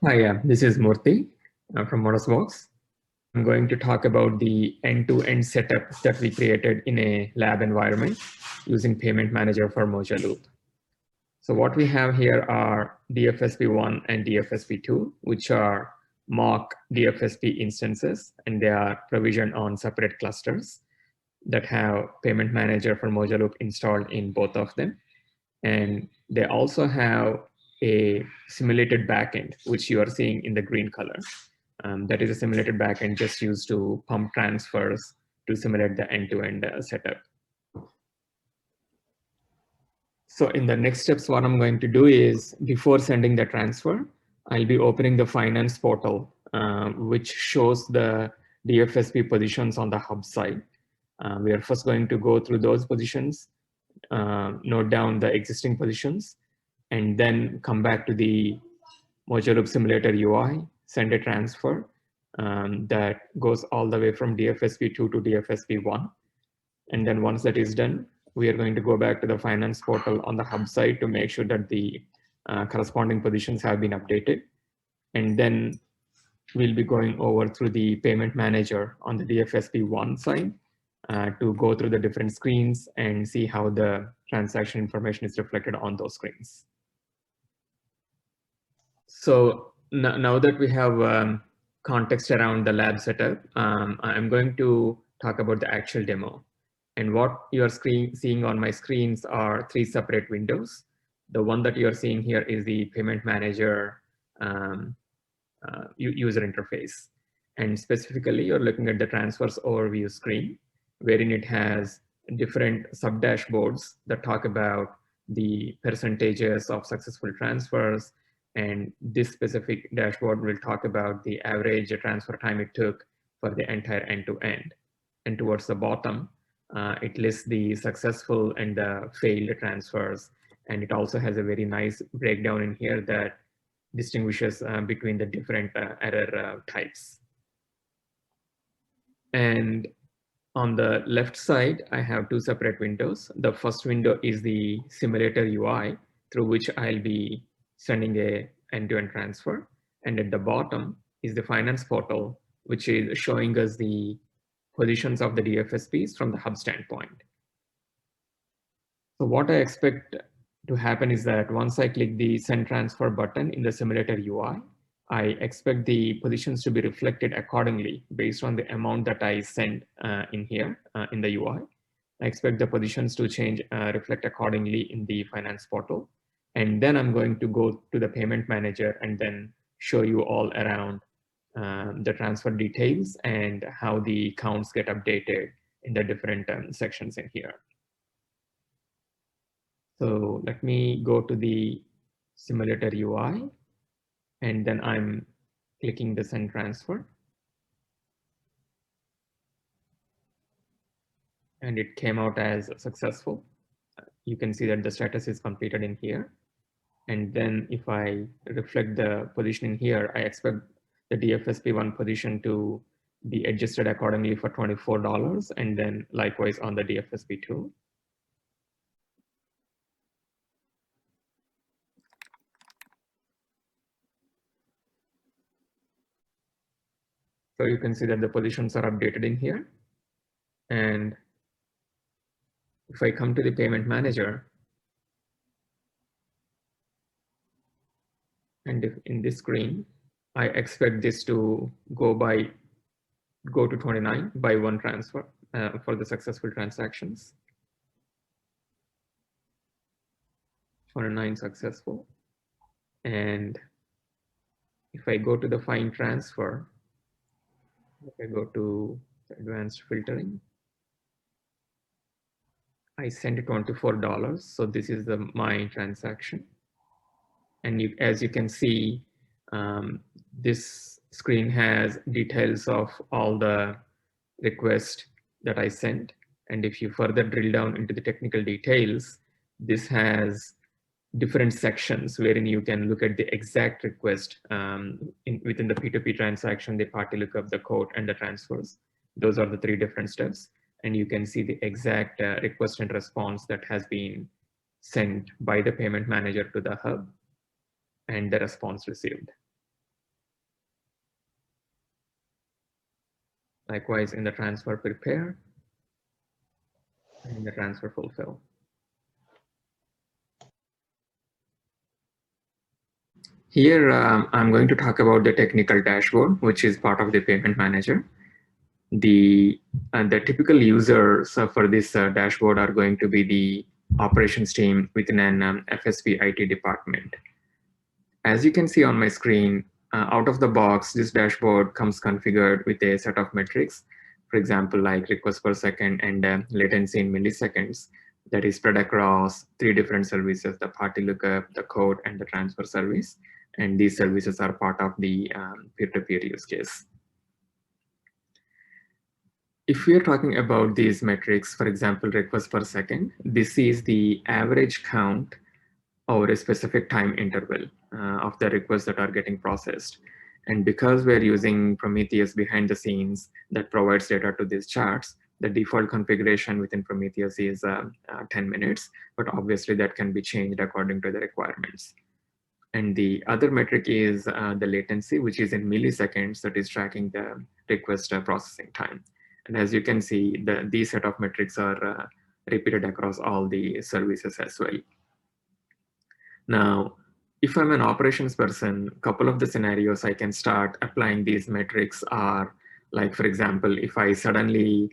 Hi, this is Murthy from Motorsports. I'm going to talk about the end-to-end setup that we created in a lab environment using Payment Manager for Moja Loop. So what we have here are DFSP1 and DFSP2, which are mock DFSP instances, and they are provisioned on separate clusters that have Payment Manager for Moja Loop installed in both of them. And they also have a simulated backend, which you are seeing in the green color. That is a simulated backend just used to pump transfers to simulate the end-to-end setup. So in the next steps, what I'm going to do is, before sending the transfer, I'll be opening the finance portal, which shows the DFSP positions on the hub side. We are first going to go through those positions, note down the existing positions, and then come back to the Moja Loop Simulator UI, send a transfer that goes all the way from DFSP2 to DFSP1. And then once that is done, we are going to go back to the finance portal on the hub side to make sure that the corresponding positions have been updated. And then we'll be going over through the payment manager on the DFSP1 side to go through the different screens and see how the transaction information is reflected on those screens. So now that we have context around the lab setup, I'm going to talk about the actual demo. And what you're seeing on my screens are three separate windows. The one that you're seeing here is the payment manager user interface. And specifically, you're looking at the transfers overview screen, wherein it has different sub dashboards that talk about the percentages of successful transfers. And this specific dashboard will talk about the average transfer time it took for the entire end-to-end. And towards the bottom, it lists the successful and the failed transfers. And it also has a very nice breakdown in here that distinguishes between the different error types. And on the left side, I have two separate windows. The first window is the simulator UI, through which I'll be sending a end-to-end transfer. And at the bottom is the finance portal, which is showing us the positions of the DFSPs from the hub standpoint. So what I expect to happen is that once I click the send transfer button in the simulator UI, I expect the positions to be reflected accordingly based on the amount that I send in here in the UI. I expect the positions to change, reflect accordingly in the finance portal. And then I'm going to go to the payment manager and then show you all around the transfer details and how the counts get updated in the different sections in here. So let me go to the simulator UI, and then I'm clicking the send transfer. And it came out as successful. You can see that the status is completed in here. And then if I reflect the position in here, I expect the DFSP1 position to be adjusted accordingly for $24, and then likewise on the DFSP2. So you can see that the positions are updated in here. And if I come to the payment manager, and if in this screen, I expect this to go to 29 by one transfer for the successful transactions. 29 successful. And if I go to the find transfer, if I go to advanced filtering, I sent $24. So this is my transaction. And as you can see, this screen has details of all the requests that I sent. And if you further drill down into the technical details, this has different sections wherein you can look at the exact request within the P2P transaction, the party lookup, the quote, and the transfers. Those are the three different steps. And you can see the exact request and response that has been sent by the payment manager to the hub and the response received. Likewise, in the transfer prepare and in the transfer fulfill. Here, I'm going to talk about the technical dashboard, which is part of the payment manager. The typical users for this dashboard are going to be the operations team within an FSP IT department. As you can see on my screen, out of the box, this dashboard comes configured with a set of metrics, for example, like request per second and latency in milliseconds, that is spread across 3 different services, the party lookup, the code, and the transfer service. And these services are part of the peer-to-peer use case. If we are talking about these metrics, for example, request per second, this is the average count over a specific time interval of the requests that are getting processed. And because we're using Prometheus behind the scenes that provides data to these charts, the default configuration within Prometheus is 10 minutes, but obviously that can be changed according to the requirements. And the other metric is the latency, which is in milliseconds, that is tracking the request processing time. And as you can see, these set of metrics are repeated across all the services as well. Now, if I'm an operations person, a couple of the scenarios I can start applying these metrics are, like, for example, if I suddenly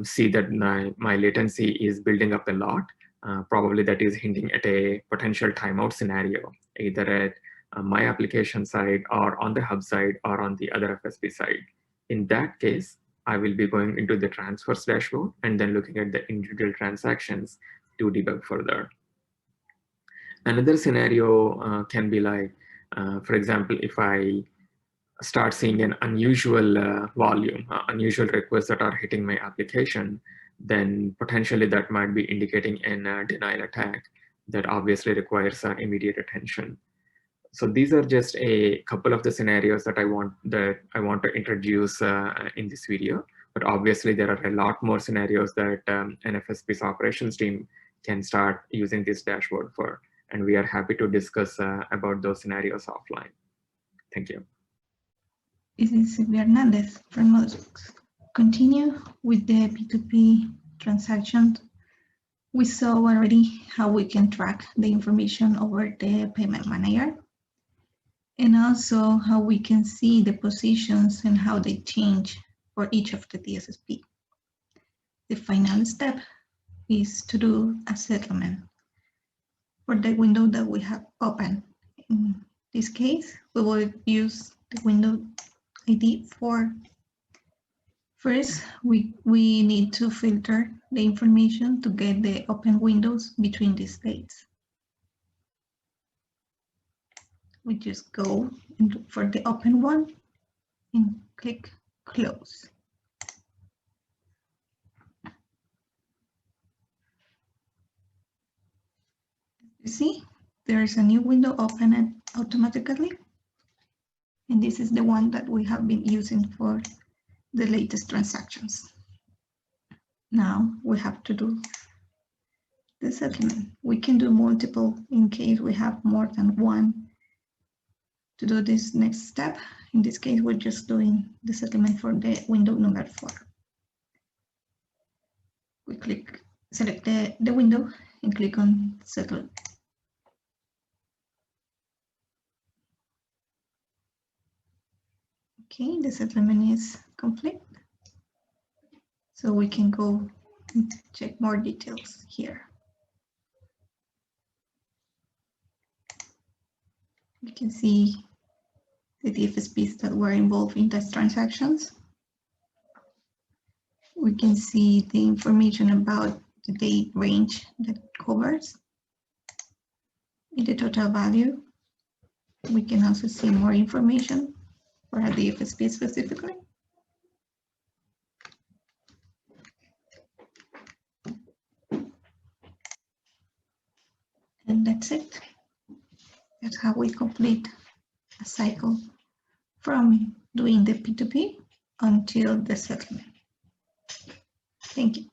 see that my latency is building up a lot, probably that is hinting at a potential timeout scenario, either at my application side or on the hub side or on the other FSP side. In that case, I will be going into the transfers dashboard and then looking at the individual transactions to debug further. Another scenario can be like, for example, if I start seeing an unusual volume, unusual requests that are hitting my application, then potentially that might be indicating a denial attack that obviously requires immediate attention. So these are just a couple of the scenarios that I want to introduce in this video. But obviously there are a lot more scenarios that an FSP's operations team can start using this dashboard for. And we are happy to discuss about those scenarios offline. Thank you. This is Silvia Hernandez from Mosix. Continue with the P2P transactions. We saw already how we can track the information over the payment manager, and also how we can see the positions and how they change for each of the DSSP. The final step is to do a settlement for the window that we have open. In this case, we will use the window ID 4. First, we need to filter the information to get the open windows between these dates. We just go and look for the open one and click close. You see, there is a new window opened automatically. And this is the one that we have been using for the latest transactions. Now we have to do the settlement. We can do multiple in case we have more than one to do this next step. In this case, we're just doing the settlement for the window number 4. We select the window and click on settle. Okay, the settlement is complete. So we can go and check more details here. You can see the DFSPs that were involved in these transactions. We can see the information about the date range that it covers. In the total value, we can also see more information for a DFSP specifically. And that's it. That's how we complete a cycle from doing the P2P until the settlement. Thank you.